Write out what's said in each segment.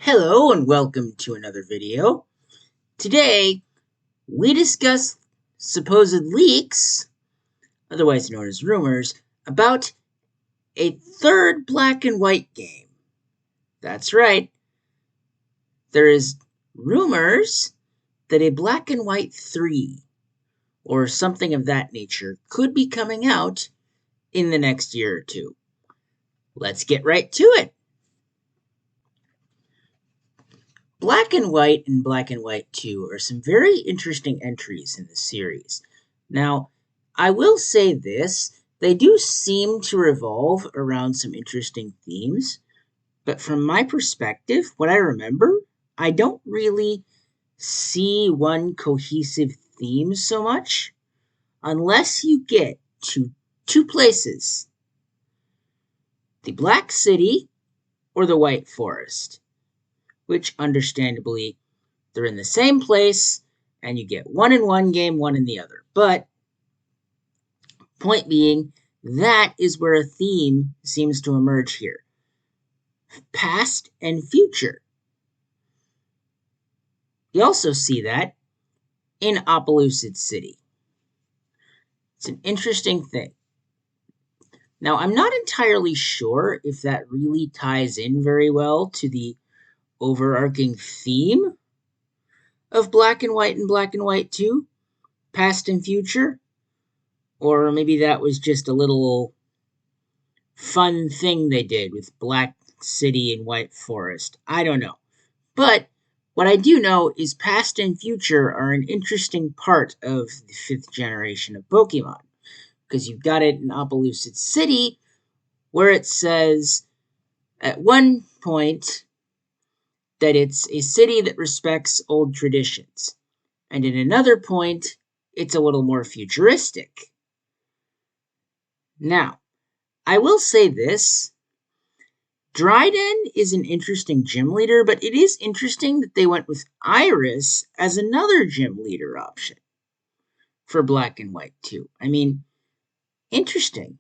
Hello and welcome to another video. Today, we discuss supposed leaks, otherwise known as rumors, about a third black and white game. That's right. There is rumors that a black and white 3 or something of that nature could be coming out in the next year or two. Let's get right to it. Black and White and Black and White 2 are some very interesting entries in the series. Now, I will say this, they do seem to revolve around some interesting themes, but from my perspective, what I remember, I don't really see one cohesive theme so much, unless you get to two places, the Black City or the White Forest, which understandably they're in the same place and you get one in one game, one in the other. But point being, that is where a theme seems to emerge here. Past and future. You also see that in Opelucid City. It's an interesting thing. Now, I'm not entirely sure if that really ties in very well to the overarching theme of Black and White and Black and White 2, past and future, or maybe that was just a little fun thing they did with Black City and White Forest. I don't know. But what I do know is past and future are an interesting part of the 5th generation of Pokemon, because you've got it in Opelucid City, where it says at one point that it's a city that respects old traditions, and at another point, it's a little more futuristic. Now, I will say this, Dryden is an interesting gym leader, but it is interesting that they went with Iris as another gym leader option for Black and White 2. I mean, interesting.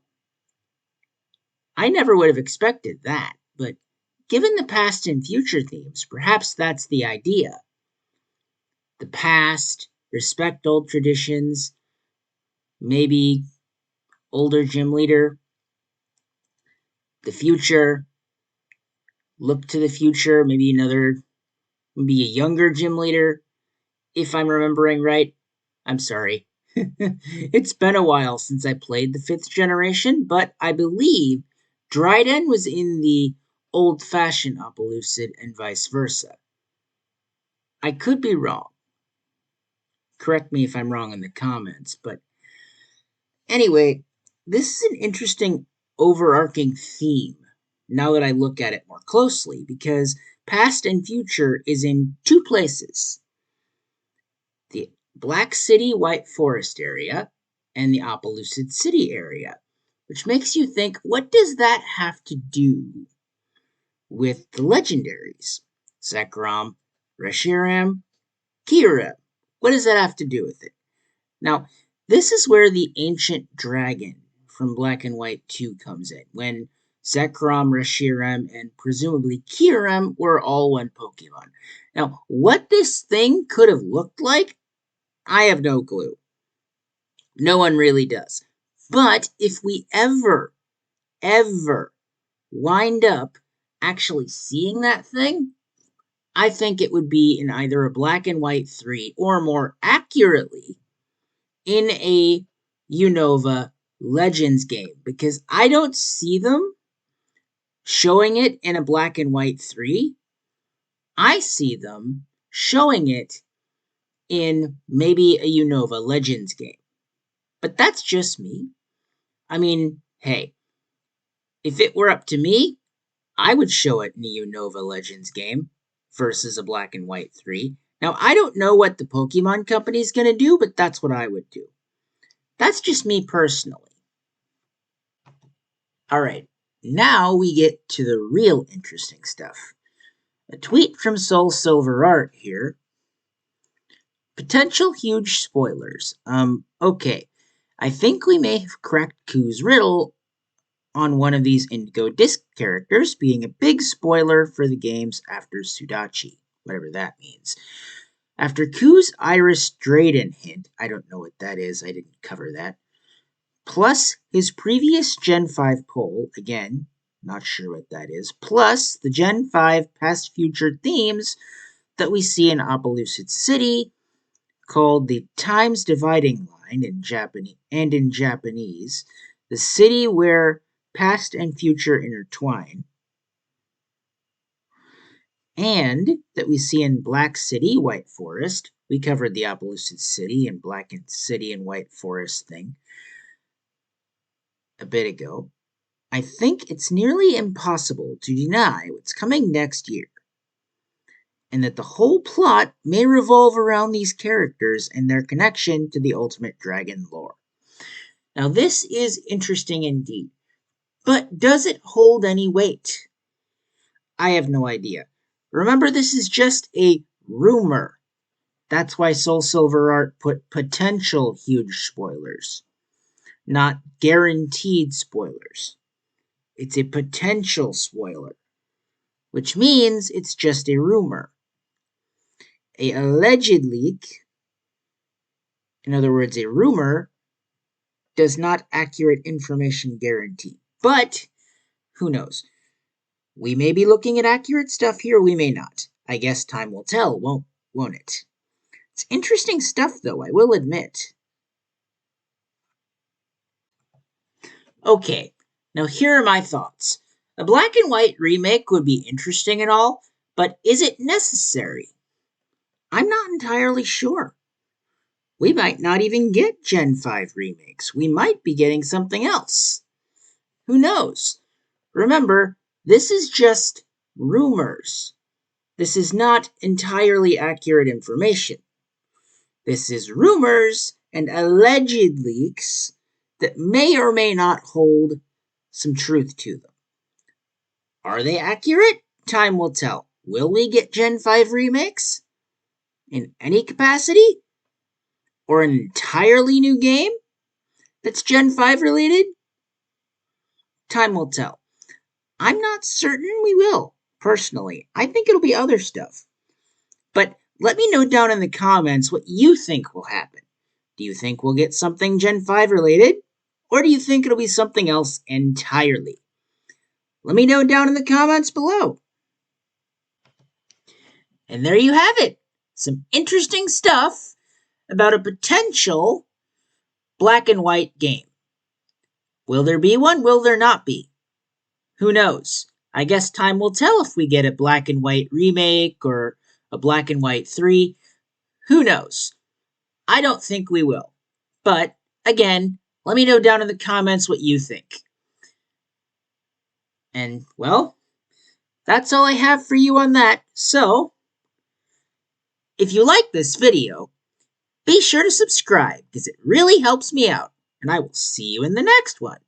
I never would have expected that, but given the past and future themes, perhaps that's the idea. The past, respect old traditions, maybe older gym leader. The future, look to the future, maybe a younger gym leader, if I'm remembering right. I'm sorry. It's been a while since I played the 5th generation, but I believe Dryden was in the old-fashioned Opelucid and vice versa. I could be wrong. Correct me if I'm wrong in the comments, but anyway, this is an interesting overarching theme now that I look at it more closely, because past and future is in two places. The Black City White Forest area and the Opelucid City area, which makes you think, what does that have to do with the legendaries? Zekrom, Reshiram, Kyurem. What does that have to do with it? Now, this is where the ancient dragon from Black and White 2 comes in, when Zekrom, Reshiram, and presumably Kyurem were all one Pokemon. Now, what this thing could have looked like, I have no clue. No one really does. But if we ever wind up actually seeing that thing, I think it would be in either a Black and White 3, or more accurately, in a Unova Legends game, because I don't see them showing it in a Black and White 3. I see them showing it in maybe a Unova Legends game. But that's just me. I mean, hey, if it were up to me, I would show it in a Unova Legends game versus a Black and White 3. Now, I don't know what the Pokemon Company's going to do, but that's what I would do. That's just me personally. Alright, now we get to the real interesting stuff. A tweet from Soul Silver Art here. Potential huge spoilers. Okay. I think we may have cracked Koo's riddle on one of these Indigo Disc characters, being a big spoiler for the games after Sudachi, whatever that means. After Ku's Iris Drayden hint, I don't know what that is, I didn't cover that, plus his previous Gen 5 poll, again, not sure what that is, plus the Gen 5 past future themes that we see in Opelucid City, called the Times Dividing Line in Japanese, the city where past and future intertwine, and that we see in Black City, White Forest. We covered the Opelucid City and Black City and White Forest thing a bit ago. I think it's nearly impossible to deny what's coming next year, and that the whole plot may revolve around these characters and their connection to the Ultimate Dragon lore. Now, this is interesting indeed, but does it hold any weight? I have no idea. Remember, this is just a rumor. That's why Soul Silver Art put potential huge spoilers, not guaranteed spoilers. It's a potential spoiler, which means it's just a rumor. A alleged leak, in other words, a rumor, does not accurate information guarantee. But who knows? We may be looking at accurate stuff here, we may not. I guess time will tell, won't it? It's interesting stuff, though, I will admit. Okay, now here are my thoughts. A black and white remake would be interesting and all, but is it necessary? I'm not entirely sure. We might not even get Gen 5 remakes. We might be getting something else. Who knows? Remember, this is just rumors. This is not entirely accurate information. This is rumors and alleged leaks that may or may not hold some truth to them. Are they accurate? Time will tell. Will we get Gen 5 remakes? In any capacity? Or an entirely new game that's Gen 5 related? Time will tell. I'm not certain we will, personally. I think it'll be other stuff. But let me know down in the comments what you think will happen. Do you think we'll get something Gen 5 related? Or do you think it'll be something else entirely? Let me know down in the comments below. And there you have it. Some interesting stuff about a potential black and white game. Will there be one? Will there not be? Who knows? I guess time will tell if we get a black and white remake or a black and white 3. Who knows? I don't think we will. But, again, let me know down in the comments what you think. And, well, that's all I have for you on that. So, if you like this video, be sure to subscribe because it really helps me out. And I will see you in the next one.